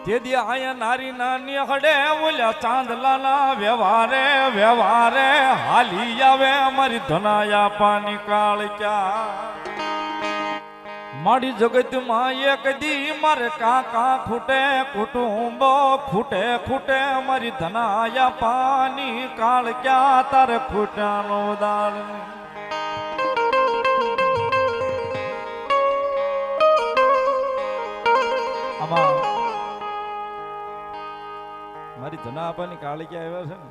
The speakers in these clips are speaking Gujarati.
તે દી આયા નારી નાની હડે ઓલ્યા ચાંદલાના વ્યવહારે વ્યવહારે હાલી આવે અમારી ધનાયા પાની કાળક્યા મારી જગતમાં એક દી મારે કાકા ખૂટે કુટુંબ ખૂટે ખૂટે મારી ધનાયા પાની કાળક્યા તારે ખૂટ્યાનો દાળ આમાં મારી ધના આપવાની કાળી ક્યાં આવ્યા છે ને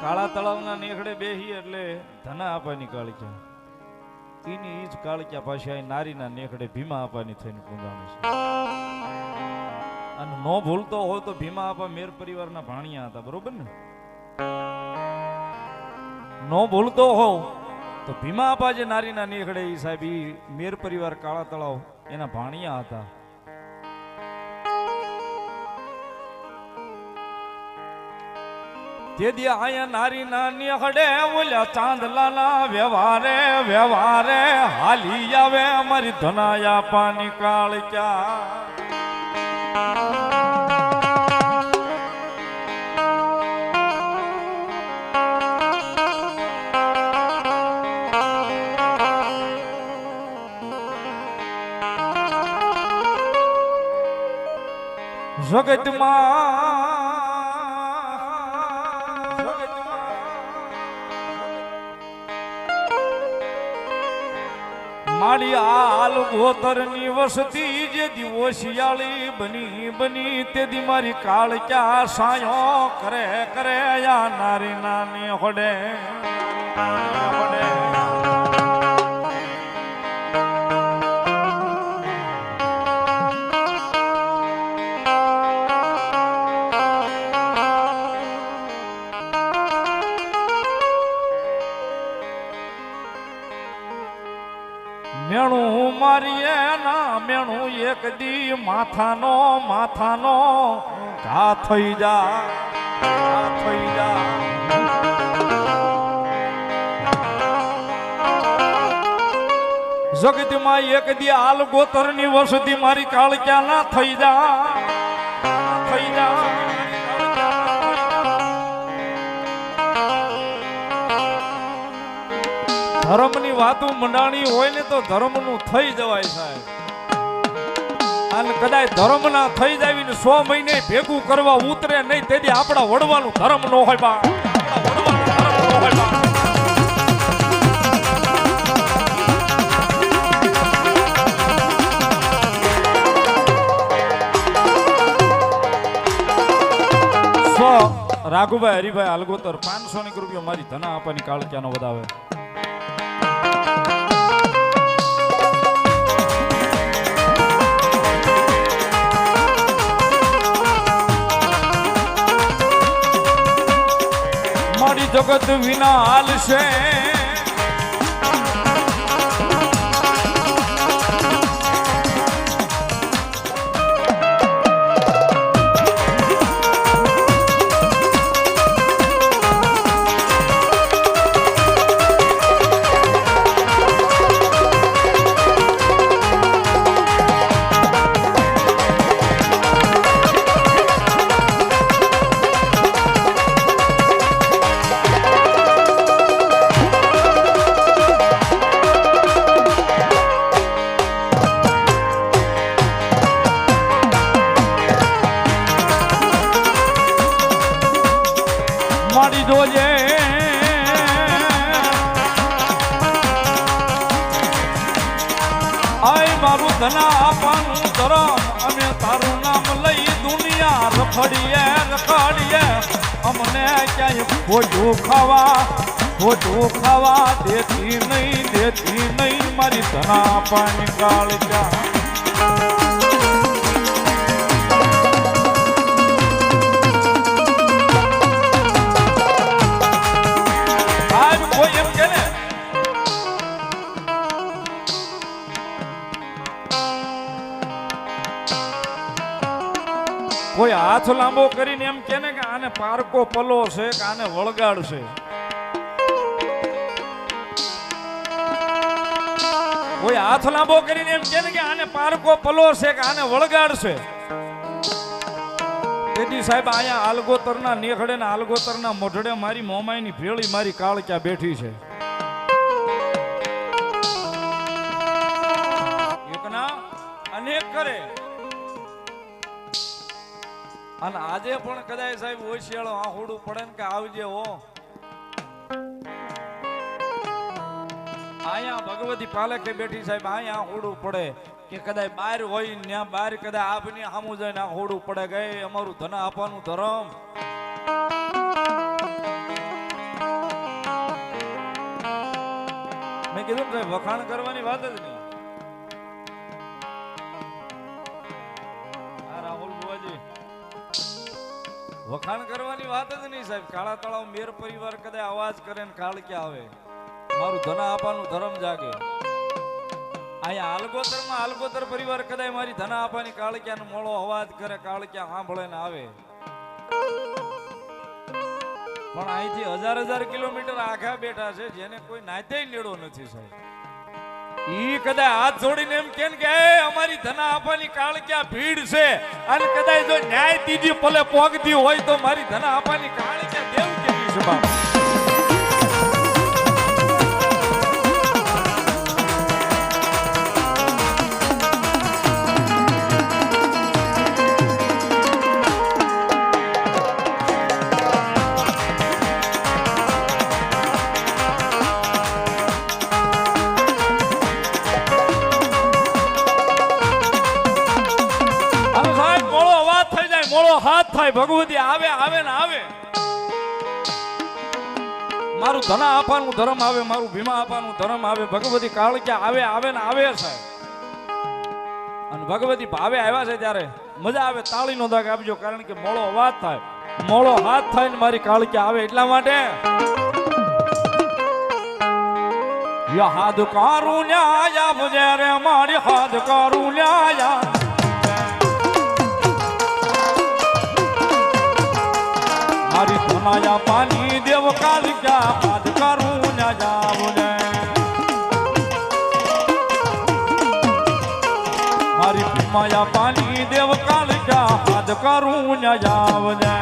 કાળા તળાવના નેખડે બેહી એટલે ધના આપવાની કાળી ક્યાં એની ઈ જ કાળી ક્યાં પાછી આ નારીના નેખડે ભીમા આપવાની થઈને પૂંજાણી છે અને નો ભૂલતો હોય તો ભીમા આપા મેર પરિવારના ભાણિયા હતા બરોબર ને નો ભૂલતો હોવ તો ભીમા આપા જે નારીના નેખડે ઈ સાહેબ ઈ મેર પરિવાર કાળા તળાવ એના ભાણિયા હતા તે દી આયા નારી નાની હડે ઓલ્યા ચાંદલાના વ્યવહારે વ્યવહારે હાલી આવે અમારી ધનાયા પાની કાળક્યા જગતમાં મારી આલ ગોતરની વસતી જે દી ઓશિયાળી બની બની તે દી મારી કાળ ક્યાં સાયો કરે કરે યા નારી નાની હોડે મેણું મારીએ ના મેણું એક દી માથાનો માથાનો ઘા થઈ જા થઈ જા જગતમાં એક દી આલ ગોતરની વસતી મારી કાળ ક્યાં ના થઈ જા થઈ જા ધર્મની વાતો મંડાણી હોય ને તો ધર્મનું થઈ જવાય સાહેબ અને કદાચ ધર્મ ના થઈ જાય ને 100 મહિને ભેગું કરવા ઉતરે નહીં તેથી આપણા વડવાનું ધર્મ ન હોય બા રાઘુભાઈ હરિભાઈ હાલગોતર 500 રૂપિયા મારી ધના આપવાની કાળ ક્યાંનો વધાવે જગત વિના હાલશે મારી જોજે આય મારું ધના આપવાનું ધરમ અમે તારું નામ લઈ દુનિયા રખડીએ રખડીએ અમને ક્યાંય ભોજું ખાવા દેતી નહીં મારી ધના આપવાની કાળ ક્યાં કોઈ હાથ લાંબો કરીને એમ કે ને કે આને પારકો પલો છે કે આને વળગાડશે કોઈ હાથ લાંબો કરીને એમ કે ને કે આને પારકો પલોશે કે આને વળગાડશે. તેથી સાહેબ અહીંયા આલગોતરના નેખડે ને આલગોતરના મોઢડે મારી મોમાઈની ભેળી મારી કાળક્યા બેઠી છે. એકના અનેક કરે અને આજે પણ કદાચ સાહેબ ઓશિયાળો આહોડું પડે ને કે આવજે હો. અહીંયા ભગવતી પાલકે બેઠી સાહેબ અહીંયા હોડું પડે કે કદાચ બહાર હોય ત્યાં બહાર કદાચ આપની સામું જાય ને હોડું પડે ગઈ અમારું ધન આપવાનું ધર્મ. મેં કીધું ને વખાણ કરવાની વાત જ નહીં. રાહુલ બુવાજી વખાણ કરવાની વાત જ નહીં સાહેબ. કાળા તળાવ મેર પરિવાર કદાચ અવાજ કરે ને કાળ ક્યાં આવે મારું ધન આપવાનું ધર્મ જાગે. અહીંયા આલગોતરમાં આલગોતર પરિવાર કદાચ મારી ધન આપવાની કાળક્યાનો મોળો અવાજ કરે કાળક્યા સાંભળે ને આવે. પણ અહીંથી 1000 કિલોમીટર આખા બેઠા છે જેને કોઈ નાતે નેડો નથી સાહેબ. ઈ કદાચ હાથ જોડીને એમ કે અમારી ધન આપવાની કાળક્યા ભીડ છે અને કદાચ જો ન્યાય ત્રીજી પલે પોગતી હોય તો મારી ધન આપવાની કાળક્યા દેવ કેવી છે બાપ. હાથ થાય ભગવતી આવે આવે ને આવે. મારું ધન આપવાનું ધર્મ આવે મારું ભીમા આપવાનું ધર્મ આવે. ભગવતી કાળક્યા આવે આવે ને આવે સાહેબ. અને ભગવતી ભાવે આવ્યા છે ત્યારે મજા આવે. તાળીનો દાગ આપજો કારણ કે મોળો અવાજ થાય મોળો હાથ થાય ને મારી કાળક્યા આવે એટલા માટે. હાથ કારું ન્યાયા મુજે રે મારી હાથ કારું ન્યાયા. મારી ધનાયા પાણી દેવ કાળક્યા હાથ કરું ના જાવું ને. મારી માયા પાણી દેવ કાળક્યા હાથ કરું ના જાવ ને.